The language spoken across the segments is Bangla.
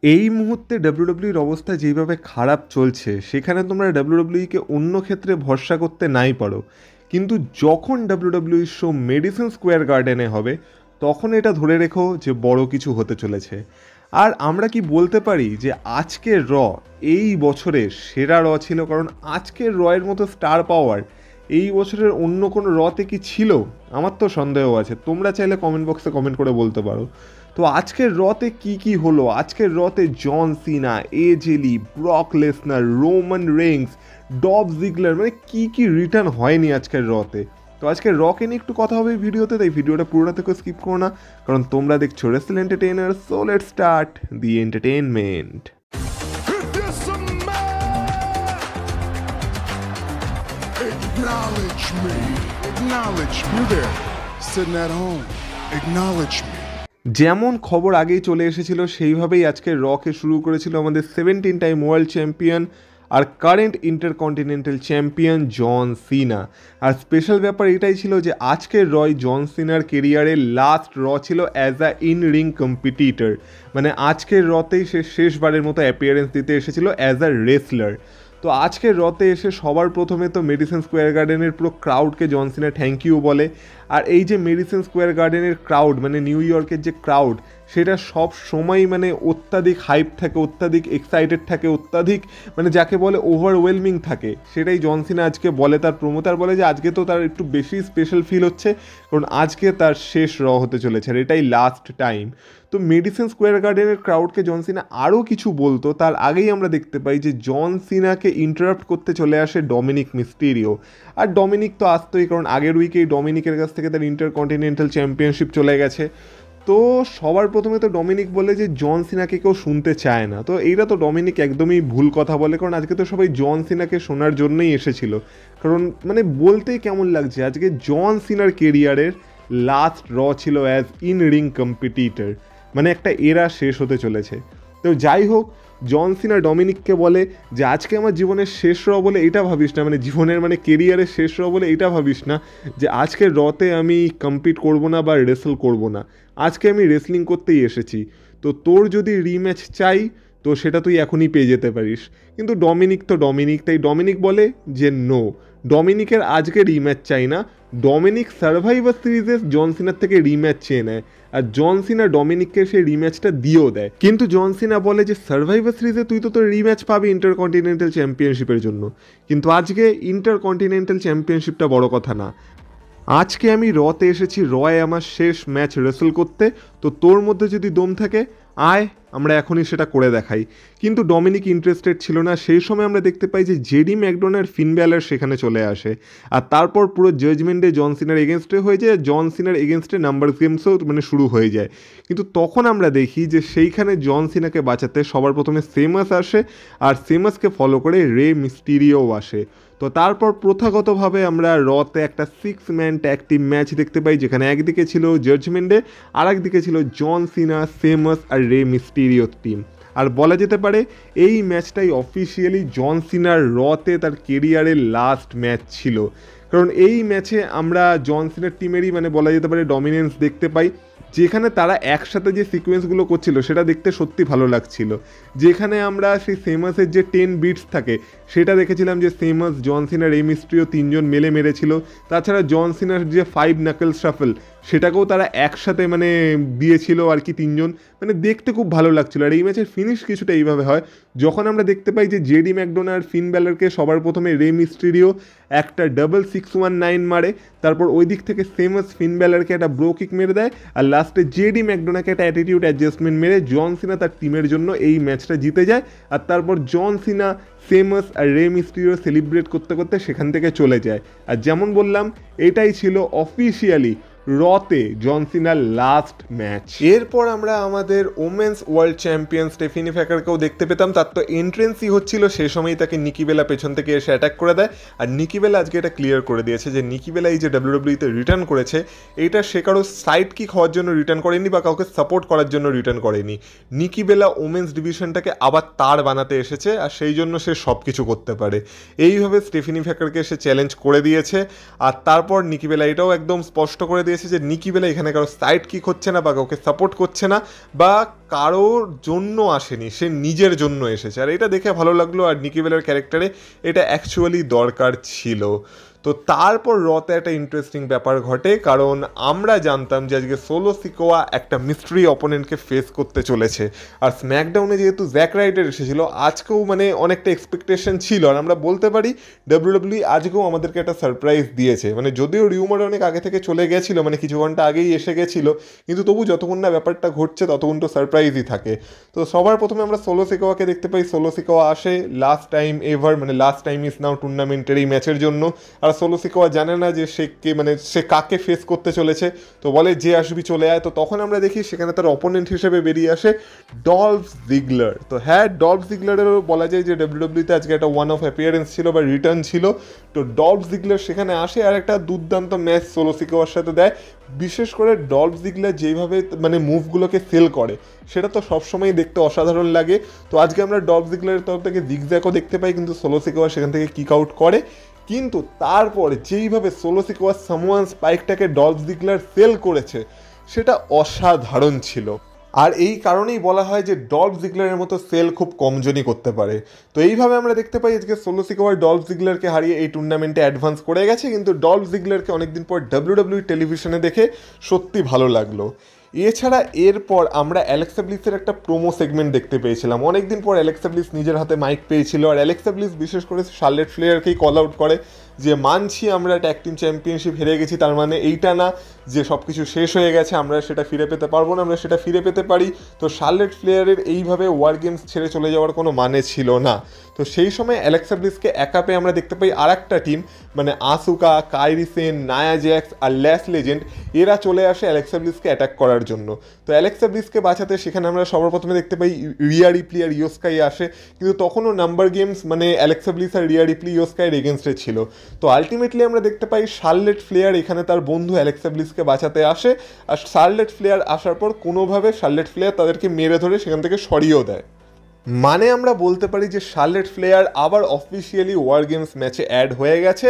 এই মুহূর্তে ডাব্লিউডাব্লিউইর অবস্থা যেইভাবে খারাপ চলছে সেখানে তোমরা ডাব্লিউডাব্লিউইকে অন্য ক্ষেত্রে ভরসা করতে নাই পারো, কিন্তু যখন ডাব্লিউডাব্লিউই শো মেডিসন স্কোয়ার গার্ডেনে হবে তখন এটা ধরে রেখো যে বড় কিছু হতে চলেছে। আর আমরা কি বলতে পারি যে আজকের র এই বছরের সেরা র ছিল? কারণ আজকের রয়ের মতো স্টার পাওয়ার এই বছরের অন্য কোনো রতে কি ছিল? আমার তো সন্দেহ আছে। তোমরা চাইলে কমেন্ট বক্সে কমেন্ট করে বলতে পারো। তো আজকের রতে কি হলো? আজকের রতে জন সিনা, এজেলি, ব্রক লেসনার, রোমান রেইন্স, ডব জিগলার, মানে কি রিটার্ন হয়নি আজকের রতে। তো আজকের রকে নিয়ে একটু কথা হবে ভিডিওতে, তাই ভিডিওটা পুরোটা থেকে স্কিপ করো না, কারণ তোমরা দেখছো wrestle entertainer. So let's start the entertainment. Acknowledge me. Acknowledge me. You there, sitting at home. Acknowledge me. যেমন খবর আগেই চলে এসেছিল সেইভাবেই আজকে রকে শুরু করেছিল আমাদের 17 টাইম ওয়ার্ল্ড চ্যাম্পিয়ন আর কারেন্ট ইন্টারকন্টিনেন্টাল চ্যাম্পিয়ন জন সিনা। আর স্পেশাল ব্যাপার এটাই ছিল যে আজকের রয় জন সিনার কেরিয়ারের লাস্ট র ছিল as a in ring competitor, মানে আজকের রতেই সে শেষবারের মতো অ্যাপিয়ারেন্স দিতে এসেছিল অ্যাজ আ রেসলার। তো আজকের রতে এসে সবার প্রথমে তো মেডিসন স্কোয়ার গার্ডেনের পুরো ক্রাউডকে জন সিনা থ্যাংক ইউ বলে। আর এই যে মেডিসন স্কোয়ার গার্ডেনের ক্রাউড, মানে নিউ ইয়র্কের যে ক্রাউড, সেটা সব সময় মানে অত্যাধিক হাইপ থাকে, অত্যাধিক এক্সাইটেড থাকে, অত্যাধিক মানে যাকে বলে ওভারওয়েলমিং থাকে। সেটাই জন সিনা আজকে বলে, তার প্রমোটার বলে যে আজকে তো তার একটু বেশি স্পেশাল ফিল হচ্ছে, কারণ আজকে তার শেষ র হতে চলেছে আর এটাই লাস্ট টাইম। তো মেডিসন স্কোয়ার গার্ডেনের ক্রাউডকে জন সিনা আরও কিছু বলতো, তার আগেই আমরা দেখতে পাই যে জন সিনাকে ইন্টারাপ্ট করতে চলে আসে ডমিনিক মিস্টেরিও। আর ডমিনিক তো আসতোই, কারণ আগের উইকেই ডমিনিকের কাছ থেকে তার ইন্টারকন্টিনেন্টাল চ্যাম্পিয়নশিপ চলে গেছে। তো সবার প্রথমে তো ডমিনিক বলে যে জন সিনাকে কেউ শুনতে চায় না। তো এইটা তো ডমিনিক একদমই ভুল কথা বলে, কারণ আজকে তো সবাই জন সিনাকে শোনার জন্যই এসেছিল। কারণ মানে বলতেই কেমন লাগছে, আজকে জন সিনার কেরিয়ারের লাস্ট র ছিল অ্যাজ ইন রিং কম্পিটিটর, মানে একটা এরা শেষ হতে চলেছে। তো যাই হোক, জন সিনা ডমিনিককে বলে যে আজকে আমার জীবনের শেষ র বলে এটা ভাবিস না, মানে জীবনের মানে কেরিয়ারের শেষ র বলে এটা ভাবিস না যে আজকের রতে আমি কম্পিট করব না বা রেসল করব না। আজকে আমি রেসলিং করতেই এসেছি, তো তোর যদি রিম্যাচ চাই তো সেটা তুই এখনই পেয়ে যেতে পারিস। কিন্তু ডমিনিক তো ডমিনিক, তাই ডমিনিক বলে যে নো, ডমিনিকের আজকে রিম্যাচ চাই না। ডমিনিক সার্ভাইভার সিরিজে জন সিনার থেকে রিম্যাচ চেয়ে নেয়, আর জন সিনা ডমিনিককে সেই রিম্যাচটা দিয়েও দেয়। কিন্তু জন সিনা বলে যে সার্ভাইভার সিরিজে তুই তো তোর রিম্যাচ পাবি ইন্টারকন্টিনেন্টাল চ্যাম্পিয়নশিপের জন্য, কিন্তু আজকে ইন্টারকন্টিনেন্টাল চ্যাম্পিয়নশিপটা বড় কথা না। আজকে আমি রতে এসেছি রয়ে আমার শেষ ম্যাচ রেসল করতে, তো তোর মধ্যে যদি দম থাকে আয়, আমরা এখনই সেটা করে দেখাই। কিন্তু ডমিনিক ইন্টারেস্টেড ছিল না। সেই সময় আমরা দেখতে পাই যে জেডি ম্যাকডোনাল্ড ফিন ব্যালার সেখানে চলে আসে, আর তারপর পুরো জাজমেন্টে জন সিনার এগেনস্টে হয়ে যায়। জন সিনার এগেনস্টে নাম্বার গেমসও মানে শুরু হয়ে যায়। কিন্তু তখন আমরা দেখি যে সেইখানে জন সিনাকে বাঁচাতে সবার প্রথমে সেমাস আসে, আর সেমাসকে ফলো করে রে মিস্টিরিও আসে। তো তারপর প্রথাগতভাবে আমরা রতে একটা 6 ম্যান ট্যাগ টিম ম্যাচ দেখতে পাই, যেখানে একদিকে ছিল জাজমেন্টে আর একদিকে ছিল জন সিনা, সেমাস আর রে মিস্টিরিও টিম। আর বলা যেতে পারে এই ম্যাচটাই অফিসিয়ালি জন সিনার রতে তার কেরিয়ারের লাস্ট ম্যাচ ছিল, কারণ এই ম্যাচে আমরা জন সিনার টিমেরই মানে বলা যেতে পারে ডমিনেন্স দেখতে পাই। যেখানে তারা একসাথে যে সিকোয়েন্সগুলো করছিল সেটা দেখতে সত্যি ভালো লাগছিল। যেখানে আমরা সেই সেমাসের যে 10 বিটস থাকে সেটা দেখেছিলাম যে সেমাস, জন সিনা, রে মিস্ট্রিও তিনজন মেলে মেরেছিল। তাছাড়া জন সিনার যে 5 নাকল শাফল সেটাকেও তারা একসাথে মানে দিয়েছিল আর কি, তিনজন, মানে দেখতে খুব ভালো লাগছিল। আর এই ম্যাচের ফিনিশ কিছুটা এইভাবে হয়, যখন আমরা দেখতে পাই যে জেডি ম্যাকডোনাল্ড ফিন ব্যালারকে সবার প্রথমে রে মিস্ট্রিও একটা ডাবল 619 মারে, তারপর ওই দিক থেকে সেমাস ফিন ব্যালারকে একটা ব্রো কিক মেরে দেয়, আর লাস্টে জেডি ম্যাকডোনাকে একটা অ্যাটিটিউড অ্যাডজাস্টমেন্ট মেরে জন সিনা তার টিমের জন্য এই ম্যাচটা জিতে যায়। আর তারপর জন সিনা, সেমাস আর রে মিস্ট্রিও সেলিব্রেট করতে করতে সেখান থেকে চলে যায়। আর যেমন বললাম, এটাই ছিল অফিসিয়ালি রতে জন সিনার লাস্ট ম্যাচ। এরপর আমরা আমাদের ওমেন্স ওয়ার্ল্ড চ্যাম্পিয়ন স্টেফিনি ফ্যাকারকেও দেখতে পেতাম। তার তো এন্ট্রেন্সই হচ্ছিল, সেই সময়ই তাকে নিকি বেলা পেছন থেকে এসে অ্যাটাক করে দেয়। আর নিকি বেলা আজকে এটা ক্লিয়ার করে দিয়েছে যে নিকি বেলা এই যে ডাব্লিউডাব্লিউতে রিটার্ন করেছে, এইটা সে কারো সাইড কিক হওয়ার জন্য রিটার্ন করেনি বা কাউকে সাপোর্ট করার জন্য রিটার্ন করেনি। নিকি বেলা ওমেন্স ডিভিশনটাকে আবার তার বানাতে এসেছে, আর সেই জন্য সে সব কিছু করতে পারে। এইভাবে স্টেফিনি ফ্যাকারকে সে চ্যালেঞ্জ করে দিয়েছে। আর তারপর নিকি বেলা এটাও একদম স্পষ্ট করে দিয়েছে গেছে যে নিকি বেলা এখানে কারো সাইড কিক হচ্ছে না বা কাউকে সাপোর্ট করছে না বা কারোর জন্য আসেনি, সে নিজের জন্য এসেছে। আর এটা দেখে ভালো লাগলো, আর নিকি বেলার ক্যারেক্টারে এটা অ্যাকচুয়ালি দরকার ছিল। তো তারপর রতে একটা ইন্টারেস্টিং ব্যাপার ঘটে, কারণ আমরা জানতাম যে আজকে সোলো সিকোয়া একটা মিস্ট্রি অপোনেন্টকে ফেস করতে চলেছে। আর স্ম্যাকডাউনে যেহেতু জ্যাক রাইডার এসেছিল, আজকেও মানে অনেকটা এক্সপেকটেশন ছিল। আর আমরা বলতে পারি ডাব্লিউডাব্লিউই আজকেও আমাদেরকে একটা সারপ্রাইজ দিয়েছে। মানে যদিও রিউমার অনেক আগে থেকে চলে গেছিলো, মানে কিছু ঘন্টা আগেই এসে গেছিলো, কিন্তু তবু যতক্ষণ না ব্যাপারটা ঘটছে ততক্ষণ তো সারপ্রাইজই থাকে। তো সবার প্রথমে আমরা সোলো সিকোয়াকে দেখতে পাই। সোলো সিকোয়া আসে লাস্ট টাইম এভার, মানে লাস্ট টাইম ইজ নাও টুর্নামেন্টের এই ম্যাচের জন্য। আর সোলো সিকোয়া জানে না যে সে কাকে ফেস করতে চলেছে, তো বলে যে আসবি চলে আয়। তো তখন আমরা দেখি সেখানে তার অপোনেন্ট হিসেবে বেরিয়ে আসে ডলফ জিগলার। তো হ্যাঁ, ডলফ জিগলারেরও বলা যায় যে ডাব্লিউডাব্লিউতে আজকে একটা ওয়ান অফ অ্যাপিয়ারেন্স ছিল বা রিটার্ন ছিল। তো ডলফ জিগলার সেখানে আসে আর একটা দুর্দান্ত ম্যাচ সোলো সিকোয়ার সাথে দেয়। বিশেষ করে ডলফ জিগলার যেইভাবে মানে মুভগুলোকে সেল করে সেটা তো সবসময় দেখতে অসাধারণ লাগে। তো আজকে আমরা ডলফ জিগলারের তরফ থেকে জিগজ্যাকও দেখতে পাই, কিন্তু সোলো সিকোয়া সেখান থেকে কিক আউট করে। কিন্তু তারপরে যেইভাবে সোলো সিকোয়া সামোয়ান স্পাইকটাকে ডলফ জিগলার সেল করেছে সেটা অসাধারণ ছিল। আর এই কারণেই বলা হয় যে ডলফ জিগলারের মতো সেল খুব কমজনই করতে পারে। তো এইভাবে আমরা দেখতে পাই আজকে সোলো সিকোয়া ডলফ জিগলারকে হারিয়ে এই টুর্নামেন্টে অ্যাডভান্স করে গেছে। কিন্তু ডলফ জিগলারকে অনেকদিন পর ডাব্লিউডাব্লিউই টেলিভিশনে দেখে সত্যি ভালো লাগলো। এছাড়া এরপর আমরা অ্যালেক্সা ব্লিসের একটা প্রোমো সেগমেন্ট দেখতে পেয়েছিলাম। অনেকদিন পর অ্যালেক্সা ব্লিস নিজের হাতে মাইক পেয়েছিল, আর অ্যালেক্সা ব্লিস বিশেষ করে শার্লেট ফ্লেয়ারকেই কল আউট করে যে মানছি আমরা ট্যাগ টিম চ্যাম্পিয়নশিপ হেরে গেছি, তার মানে এইটা না যে সব কিছু শেষ হয়ে গেছে, আমরা সেটা ফিরে পেতে পারবো না, আমরা সেটা ফিরে পেতে পারি। তো শার্লেট ফ্লেয়ারের এইভাবে ওয়ার গেমস ছেড়ে চলে যাওয়ার কোনো মানে ছিল না। তো সেই সময় অ্যালেক্সা ব্লিসকে একা পেয়ে আমরা দেখতে পাই আর একটা টিম, মানে আসুকা, কাইরি সেন, নায়া জ্যাক্স আর ল্যাস লেজেন্ড, এরা চলে আসে অ্যালেক্সা ব্লিসকে অ্যাটাক করার জন্য। তো অ্যালেক্সা ব্লিসকে বাঁচাতে সেখানে আমরা সবার প্রথমে দেখতে পাই রিয়া রিপ্লি আর ইয়ো স্কাই আসে, কিন্তু তখনও নাম্বার গেমস মানে অ্যালেক্সা ব্লিস আর রিয়া রিপ্লি ইয়ো স্কাইয়ের এগেনস্টে ছিল। তো আলটিমেটলি আমরা দেখতে পাই শার্লেট ফ্লেয়ার এখানে তার বন্ধু অ্যালেক্সা ব্লিসকে বাঁচাতে আসে, আর শার্লেট ফ্লেয়ার আসার পর কোনোভাবে শার্লেট ফ্লেয়ার তাদেরকে মেরে ধরে সেখান থেকে সরিয়েও দেয়। মানে আমরা বলতে পারি যে শার্লেট ফ্লেয়ার আবার অফিসিয়ালি ওয়ার গেমস ম্যাচে অ্যাড হয়ে গেছে।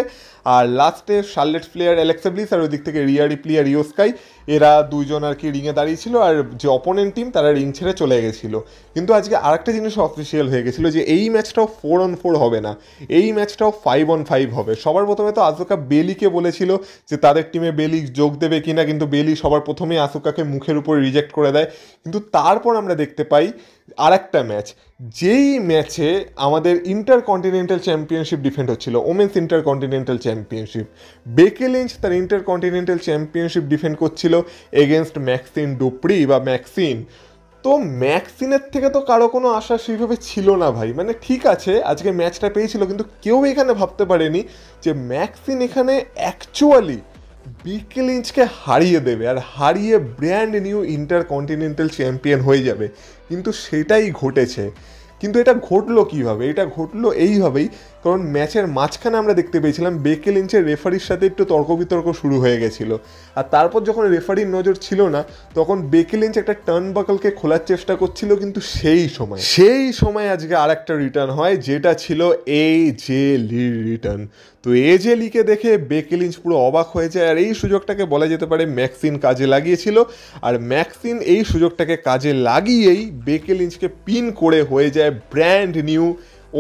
আর লাস্টে শার্লেট ফ্লেয়ার, অ্যালেক্সা ব্লিস আর ওই দিক থেকে রিয়া রিপ্লি আর ইয়ো স্কাই, এরা দুইজন আর কি রিংয়ে দাঁড়িয়েছিল, আর যে অপোনেন্ট টিম তারা রিং ছেড়ে চলে গেছিলো। কিন্তু আজকে আরেকটা জিনিস অফিসিয়াল হয়ে গেছিলো যে এই ম্যাচটাও 4-on-4 হবে না, এই ম্যাচটাও 5-on-5 হবে। সবার প্রথমে তো আসুকা বেলিকে বলেছিল যে তাদের টিমে বেলি যোগ দেবে কিনা, কিন্তু বেলি সবার প্রথমেই আসুকাকে মুখের উপর রিজেক্ট করে দেয়। কিন্তু তারপর আমরা দেখতে পাই আর একটা ম্যাচ, যেই ম্যাচে আমাদের ইন্টারকন্টিনেন্টাল চ্যাম্পিয়নশিপ ডিফেন্ড হচ্ছিল, ওমেন্স ইন্টারকন্টিনেন্টাল চ্যাম্পিয়নশিপ। বেকি লিঞ্চ তার ইন্টারকন্টিনেন্টাল চ্যাম্পিয়নশিপ ডিফেন্ড করছিল এগেনস্ট ম্যাক্সিন ডুপ্রি বা ম্যাক্সিন। তো ম্যাক্সিনের থেকে তো কারো কোনো আশা সেইভাবে ছিল না ভাই। মানে ঠিক আছে আজকে ম্যাচটা পেয়েছিল, কিন্তু কেউ এখানে ভাবতে পারেনি যে ম্যাক্সিন এখানে অ্যাকচুয়ালি বেকি লিঞ্চকে হারিয়ে দেবে আর হারিয়ে ব্র্যান্ড নিউ ইন্টারকন্টিনেন্টাল চ্যাম্পিয়ন হয়ে যাবে। কিন্তু সেটাই ঘটেছে। কিন্তু এটা ঘটলো কীভাবে? এটা ঘটলো এইভাবেই, কারণ ম্যাচের মাঝখানে আমরা দেখতে পেয়েছিলাম বেকি লিঞ্চের রেফারির সাথে একটু তর্ক বিতর্ক শুরু হয়ে গেছিলো। আর তারপর যখন রেফারির নজর ছিল না, তখন বেকি লিঞ্চ একটা টার্ন বাকলকে খোলার চেষ্টা করছিল, কিন্তু সেই সময় আজকে আর একটা রিটার্ন হয়, যেটা ছিল এজে লির রিটার্ন। তো এজে লিকে দেখে বেকি লিঞ্চ পুরো অবাক হয়ে যায়, আর এই সুযোগটাকে বলা যেতে পারে ম্যাক্সিন কাজে লাগিয়েছিল। আর ম্যাক্সিন এই সুযোগটাকে কাজে লাগিয়েই বেকি লিঞ্চকে পিন করে হয়ে যায় brand new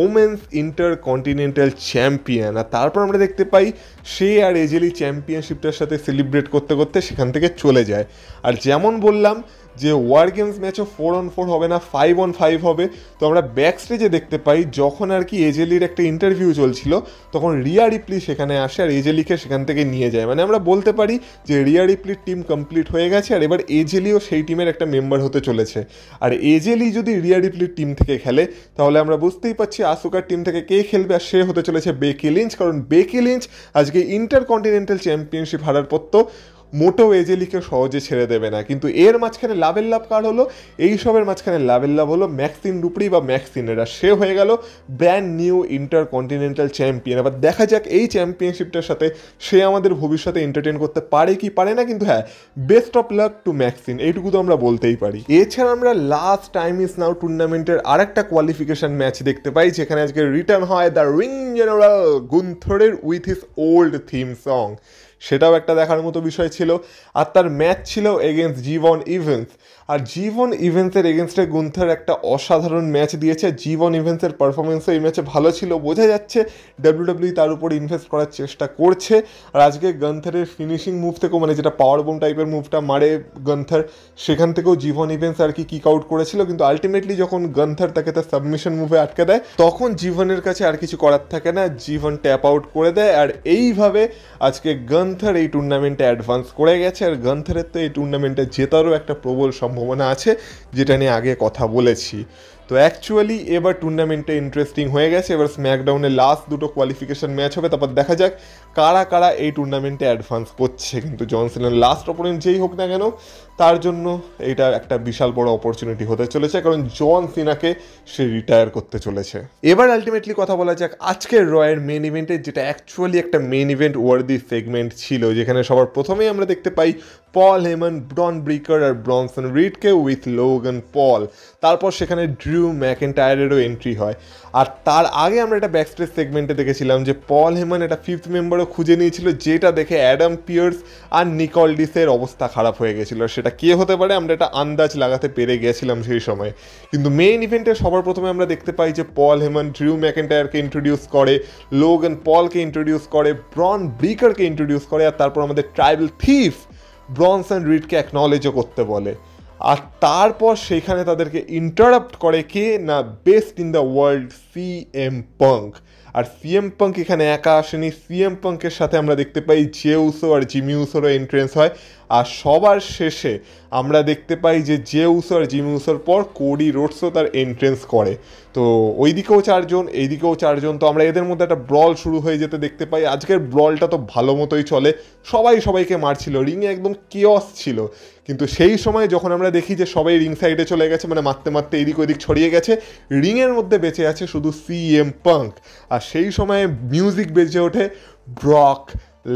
women's intercontinental champion. আর তারপর আমরা দেখতে পাই সে আর এজেলি চ্যাম্পিয়নশিপটার সাথে সেলিব্রেট করতে করতে সেখান থেকে চলে যায়। আর যেমন বললাম যে ওয়ার গেমস ম্যাচও 4-on-4 হবে না, 5-on-5 হবে। তো আমরা ব্যাক স্টেজে দেখতে পাই যখন আর কি এজেলির একটা ইন্টারভিউ চলছিল, তখন রিয়া রিপ্লি সেখানে আসে আর এজেলিকে সেখান থেকে নিয়ে যায়। মানে আমরা বলতে পারি যে রিয়া রিপ্লির টিম কমপ্লিট হয়ে গেছে, আর এবার এজেলিও সেই টিমের একটা মেম্বার হতে চলেছে। আর এজেলি যদি রিয়া রিপ্লির টিম থেকে খেলে, তাহলে আমরা বুঝতেই পারছি আসুকার টিম থেকে কে খেলবে, আর সে হতে চলেছে বেকি লিঞ্চ। কারণ বেকি লিঞ্চ আজকে ইন্টারকন্টিনেন্টাল চ্যাম্পিয়নশিপ হারার পর তো মোটেও এজেলিকে সহজে ছেড়ে দেবে না। কিন্তু এর মাঝখানে লাভের লাভ কার হলো? এই সবের মাঝখানে লাভের লাভ হলো ম্যাক্সিন ডুপ্রি বা ম্যাক্সিনেরা। সে হয়ে গেল ব্র্যান্ড নিউ ইন্টারকন্টিনেন্টাল চ্যাম্পিয়ন। এবার দেখা যাক এই চ্যাম্পিয়নশিপটার সাথে সে আমাদের ভবিষ্যতে এন্টারটেন করতে পারে কি পারে না। কিন্তু হ্যাঁ, বেস্ট অফ লাক টু ম্যাক্সিন, এইটুকু তো আমরা বলতেই পারি। এছাড়া আমরা লাস্ট টাইম ইজ নাও টুর্নামেন্টের আরেকটা কোয়ালিফিকেশন ম্যাচ দেখতে পাই, যেখানে আজকে রিটার্ন হয় দ্য রিং জেনারেল গুন্থরের with his old theme song. সেটাও একটা দেখার মতো বিষয় ছিল। আর তার ম্যাচ ছিল এগেনস্ট জিভন ইভেন্স, আর জীবন ইভেন্সের এগেনস্টে গুন্থার একটা অসাধারণ ম্যাচ দিয়েছে। জীবন ইভেন্সের পারফরমেন্সও এই ম্যাচে ভালো ছিল, বোঝা যাচ্ছে ডাব্লিউডাব্লিউ তার উপর ইনভেস্ট করার চেষ্টা করছে। আর আজকে গান্থারের ফিনিশিং মুভ থেকেও, মানে যেটা পাওয়ার বোম টাইপের মুভটা মারে গান্থার, সেখান থেকেও জীবন ইভেন্স আর কি কিক আউট করেছিল, কিন্তু আলটিমেটলি যখন গান্থার তাকে তার সাবমিশন মুভে আটকে দেয় তখন জীবনের কাছে আর কিছু করার থাকে না, জীবন ট্যাপ আউট করে দেয়। আর এইভাবে আজকে গান্থার এই টুর্নামেন্টে অ্যাডভান্স করে গেছে। আর গান্থারের তো এই টুর্নামেন্টে জেতারও একটা প্রবল সম্ভাবনা আছে, যেটা নিয়ে আগে কথা বলেছি। তো অ্যাকচুয়ালি এবার টুর্নামেন্টে ইন্টারেস্টিং হয়ে গেছে। এবার স্ম্যাকডাউনের লাস্ট দুটো কোয়ালিফিকেশন ম্যাচ হবে, তারপর দেখা যাক কারা কারা এই টুর্নামেন্টে অ্যাডভান্স করছে। কিন্তু জন সিনার লাস্ট অপোনেন্ট যেই হোক না কেন, তার জন্য এটা একটা বিশাল বড় অপরচুনিটি হতে চলেছে, কারণ জন সিনাকে সে রিটায়ার করতে চলেছে। এবার আলটিমেটলি কথা বলা যাক আজকের রয়ের মেন ইভেন্টের, যেটা অ্যাকচুয়ালি একটা মেন ইভেন্ট ওয়ার্দি সেগমেন্ট ছিল, যেখানে সবার প্রথমেই আমরা দেখতে পাই পল হেমন, ব্রন ব্রিকার আর ব্রনসন রিডকে উইথ লোগান পল। তারপর সেখানে ড্রিউ ম্যাকেন্টায়ারেরও এন্ট্রি হয়। আর তার আগে আমরা একটা ব্যাকস্টেজ সেগমেন্টে দেখেছিলাম যে পল হেমন একটা ফিফথ মেম্বারও খুঁজে নিয়েছিল, যেটা দেখে অ্যাডাম পিয়ার্স আর নিকলডিসের অবস্থা খারাপ হয়ে গেছিলো। সেটা কে হতে পারে আমরা একটা আন্দাজ লাগাতে পেরে গেছিলাম সেই সময়। কিন্তু মেইন ইভেন্টে সবার প্রথমে আমরা দেখতে পাই যে পল হেমন ড্রিউ ম্যাকেন্টায়ারকে ইন্ট্রোডিউস করে, লোগান পলকে ইন্ট্রোডিউস করে, ব্রন ব্রিকারকে ইন্ট্রোডিউস করে, আর তারপর আমাদের ট্রাইবাল থিফ ব্রনসন রিডকে অ্যাকনলেজও করতে বলে। আর তারপর সেখানে তাদেরকে ইন্টারাপ্ট করে কে না, best in the world CM Punk. আর সিএম পাঙ্ক এখানে একা আসেনি, সিএম পাঙ্কের সাথে আমরা দেখতে পাই জে উসো আর জিমি উসোরও এন্ট্রেন্স হয়। আর সবার শেষে আমরা দেখতে পাই যে জে উসো আর জিমি উসোর পর কোডি রোডসও তার এন্ট্রেন্স করে। তো ওইদিকেও চারজন, এইদিকেও চারজন, তো আমরা এদের মধ্যে একটা ব্রল শুরু হয়ে যেতে দেখতে পাই। আজকের ব্রলটা তো ভালো মতোই চলে, সবাই সবাইকে মারছিল, রিংয়ে একদম কেওস ছিল। কিন্তু সেই সময় যখন আমরা দেখি যে সবাই রিং সাইডে চলে গেছে, মানে মারতে মারতে এদিক ওদিক ছড়িয়ে গেছে, রিংয়ের মধ্যে বেঁচে আছে শুধু সিএম পাঙ্ক। আর সেই সময় মিউজিক বেজে ওঠে ব্রক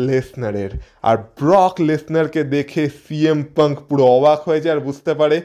লেসনারের। আর ব্রক লেসনারকে দেখে সিএম পাঙ্ক পুরো অবাক হয়ে যায় আর বুঝতে পারে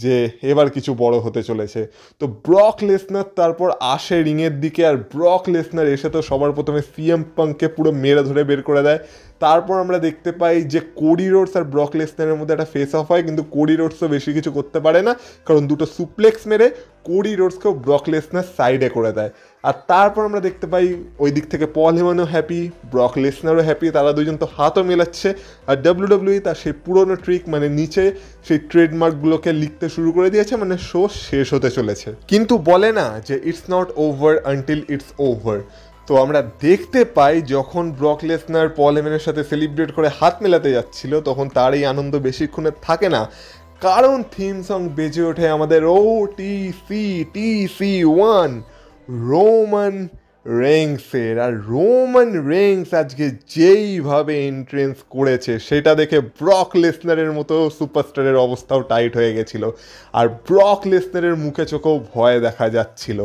যে এবার কিছু বড় হতে চলেছে। তো ব্রক লেসনার তারপর আসে রিংয়ের দিকে, আর ব্রক লেসনার এসে তো সবার প্রথমে সিএম পাঙ্ককে পুরো মেরে ধরে বের করে দেয়। তারপর আমরা দেখতে পাই যে কোডি রোডস আর ব্রক লেসনারের মধ্যে একটা ফেস অফ হয়, কিন্তু কোডি রোডসও বেশি কিছু করতে পারে না, কারণ দুটো সুপ্লেক্স মেরে কোডি রোডসকেও ব্রক লেসনার সাইডে করে দেয়। আর তারপর আমরা দেখতে পাই ওই দিক থেকে পল হেমনও হ্যাপি, ব্রক লেসনারও হ্যাপি, তারা দুজন তো হাতও মেলাচ্ছে। আর ডাব্লিউডাব্লিউ তার সেই পুরোনো ট্রিক, মানে নিচে সেই ট্রেডমার্কগুলোকে লিখতে শুরু করে দিয়েছে, মানে শো শেষ হতে চলেছে। কিন্তু বলে না যে it's not over until it's over. তো আমরা দেখতে পাই যখন ব্রক লেসনার পল হেমনের সাথে সেলিব্রেট করে হাত মেলাতে যাচ্ছিল, তখন তার এই আনন্দ বেশিক্ষণের থাকে না, কারণ থিম সং বেজে ওঠে আমাদের OTC1 রোমান রেইন্সের। আর রোমান রেইন্স আজকে যেইভাবে এন্ট্রেন্স করেছে সেটা দেখে ব্রক লেসনারের মতো সুপারস্টারের অবস্থাও টাইট হয়ে গেছিল, আর ব্রক লেসনারের মুখে চোখেও ভয় দেখা যাচ্ছিল।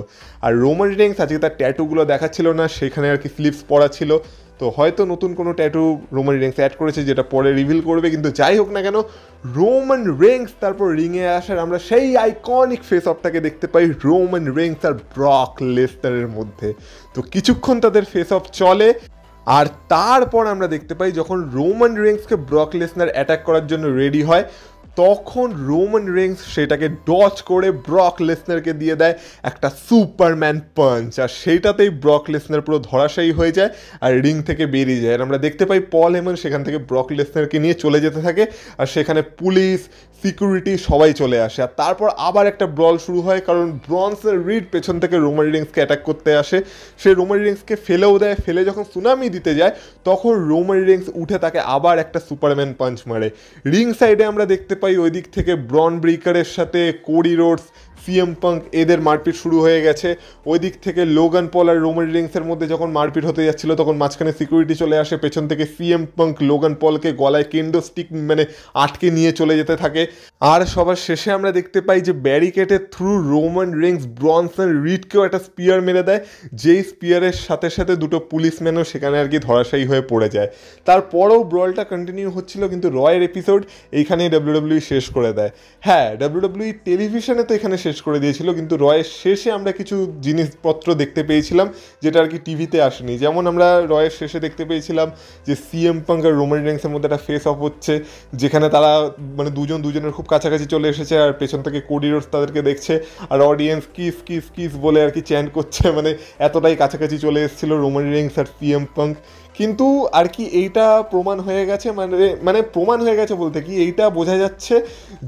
আর রোমান রেইন্স আজকে তার ট্যাটুগুলো দেখাচ্ছিল না, সেখানে আর কি স্লিপস পরা ছিল, তো হয়তো নতুন কোনো ট্যাটু রোমান রেইন্স অ্যাড করেছে, যেটা পরে রিভিল করবে। কিন্তু যাই হোক না কেন, রোমান রেইন্স তারপর রিংয়ে আসার আমরা সেই আইকনিক ফেস অফটাকে দেখতে পাই রোমান রেইন্স আর ব্রক লেসনারের মধ্যে। তো কিছুক্ষণ তাদের ফেস অফ চলে, আর তারপর আমরা দেখতে পাই যখন রোমান রেইন্সকে ব্রক লেসনার অ্যাটাক করার জন্য রেডি হয়, তখন রোমান রেইন্স সেটাকে ডচ করে ব্রক লেসনারকে দিয়ে দেয় একটা সুপারম্যান পাঞ্চ, আর সেইটাতেই ব্রক লেসনার পুরো ধরাশায়ী হয়ে যায় আর রিং থেকে বেরিয়ে যায়। আর আমরা দেখতে পাই পল হেমন সেখান থেকে ব্রক লেসনারকে নিয়ে চলে যেতে থাকে, আর সেখানে পুলিশ, সিকিউরিটি সবাই চলে আসে। আর তারপর আবার একটা ব্রল শুরু হয়, কারণ ব্রনসন রিড পেছন থেকে রোমান রেইন্সকে অ্যাটাক করতে আসে। সে রোমান রেইন্সকে ফেলেও দেয়, ফেলে যখন সুনামি দিতে যায় তখন রোমান রেইন্স উঠে তাকে আবার একটা সুপারম্যান পাঞ্চ মারে। রিং সাইডে আমরা দেখতে পাই ওই দিক থেকে ব্রন ব্রিকারের সাথে কোডি রোডস, সিএম পাঙ্ক এদের মারপিট শুরু হয়ে গেছে। ওই দিক থেকে লোগান পল আর রোমান রেইন্সের মধ্যে যখন মারপিট হতে যাচ্ছিল তখন মাঝখানে সিকিউরিটি চলে আসে, পেছন থেকে সিএম পাঙ্ক লোগান পলকে গলায় কেন্ডো স্টিক মানে আটকে নিয়ে চলে যেতে থাকে। আর সবার শেষে আমরা দেখতে পাই যে ব্যারিকেডের থ্রু রোমান রেইন্স ব্রনসন রিডকেও একটা স্পিয়ার মেরে দেয়, যেই স্পিয়ারের সাথে সাথে দুটো পুলিশম্যানও সেখানে আর কি ধরাশায়ী হয়ে পড়ে যায়। তারপরেও ব্রলটা কন্টিনিউ হচ্ছিল, কিন্তু রয়ের এপিসোড এইখানেই ডাব্লিউডাব্লিউ শেষ করে দেয়। হ্যাঁ, ডাব্লিউডাব্লিউ টেলিভিশনে তো এখানে শেষ শেষ করে দিয়েছিল, কিন্তু রয়ের শেষে আমরা কিছু জিনিসপত্র দেখতে পেয়েছিলাম যেটা আর কি টিভিতে আসেনি। যেমন আমরা রয়ের শেষে দেখতে পেয়েছিলাম যে সিএম পাঙ্ক আর রোমান রেন্সের মধ্যে একটা ফেস অফ হচ্ছে, যেখানে তারা মানে দুজনের খুব কাছাকাছি চলে এসেছে, আর পেছন থেকে কোডি রোডস তাদেরকে দেখছে, আর অডিয়েন্স কিস কিস কিস বলে আর কি চ্যান্ট করছে, মানে এতটাই কাছাকাছি চলে এসেছিল রোমান রেন্স আর সিএম পাঙ্ক। কিন্তু আর কি এইটা প্রমাণ হয়ে গেছে, মানে প্রমাণ হয়ে গেছে বলতে কি, এইটা বোঝা যাচ্ছে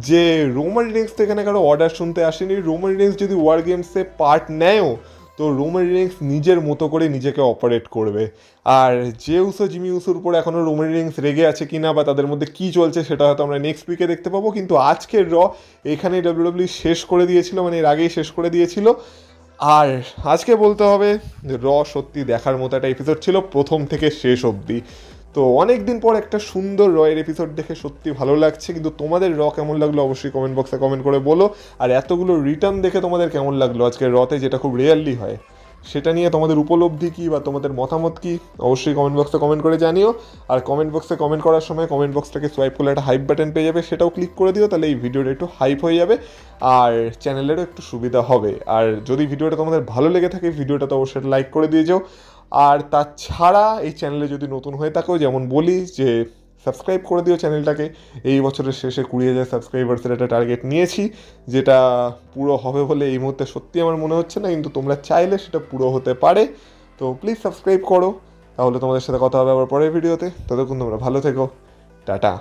যে রোমান রেন্স তো এখানে কারো অর্ডার শুনতে আসেনি। রোমান রেন্স যদি ওয়ার গেমসে পার্ট নেয়ও তো রোমান রেন্স নিজের মতো করে নিজেকে অপারেট করবে। আর যে উসো জিমি উসোর উপর এখনও রোমান রেন্স রেগে আছে কিনা বা তাদের মধ্যে কী চলছে সেটা হয়তো আমরা নেক্সট উইকে দেখতে পাবো। কিন্তু আজকের এখানেই ডাব্লিউডাব্লিউ শেষ করে দিয়েছিল, মানে এর আগেই শেষ করে দিয়েছিল। আর আজকে বলতে হবে সত্যি দেখার মতো একটা এপিসোড ছিল প্রথম থেকে শেষ অবধি। তো অনেক দিন পর একটা সুন্দর রয়ের এপিসোড দেখে সত্যি ভালো লাগছে। কিন্তু তোমাদের কেমন লাগলো অবশ্যই কমেন্ট বক্সে কমেন্ট করে বলো। আর এতগুলো রিটার্ন দেখে তোমাদের কেমন লাগলো আজকের যেটা খুব রেয়ারলি হয়, সেটা নিয়ে তোমাদের উপলব্ধি কী বা তোমাদের মতামত কী অবশ্যই কমেন্ট বক্সে কমেন্ট করে জানিও। আর কমেন্ট বক্সে কমেন্ট করার সময় কমেন্ট বক্সটাকে সোয়াইপ করলে একটা হাইপ বাটন পেয়ে যাবে, সেটাও ক্লিক করে দিও, তাহলে এই ভিডিওটা একটু হাইপ হয়ে যাবে আর চ্যানেলেরও একটু সুবিধা হবে। আর যদি ভিডিওটা তোমাদের ভালো লেগে থাকে ভিডিওটা তো অবশ্যই লাইক করে দিয়ে যাও। আর তাছাড়া এই চ্যানেলে যদি নতুন হয়ে থাকো, যেমন বলি যে সাবস্ক্রাইব করে দিও চ্যানেলটাকে। এই বছরের শেষে 20,000 সাবস্ক্রাইবার্সের একটা টার্গেট নিয়েছি, যেটা পুরো হবে বলে এই মুহূর্তে সত্যি আমার মনে হচ্ছে না, কিন্তু তোমরা চাইলে সেটা পুরো হতে পারে। তো প্লিজ সাবস্ক্রাইব করো, তাহলে তোমাদের সাথে কথা হবে আবার পরের ভিডিওতে। ততক্ষণ তোমরা ভালো থেকো, টাটা।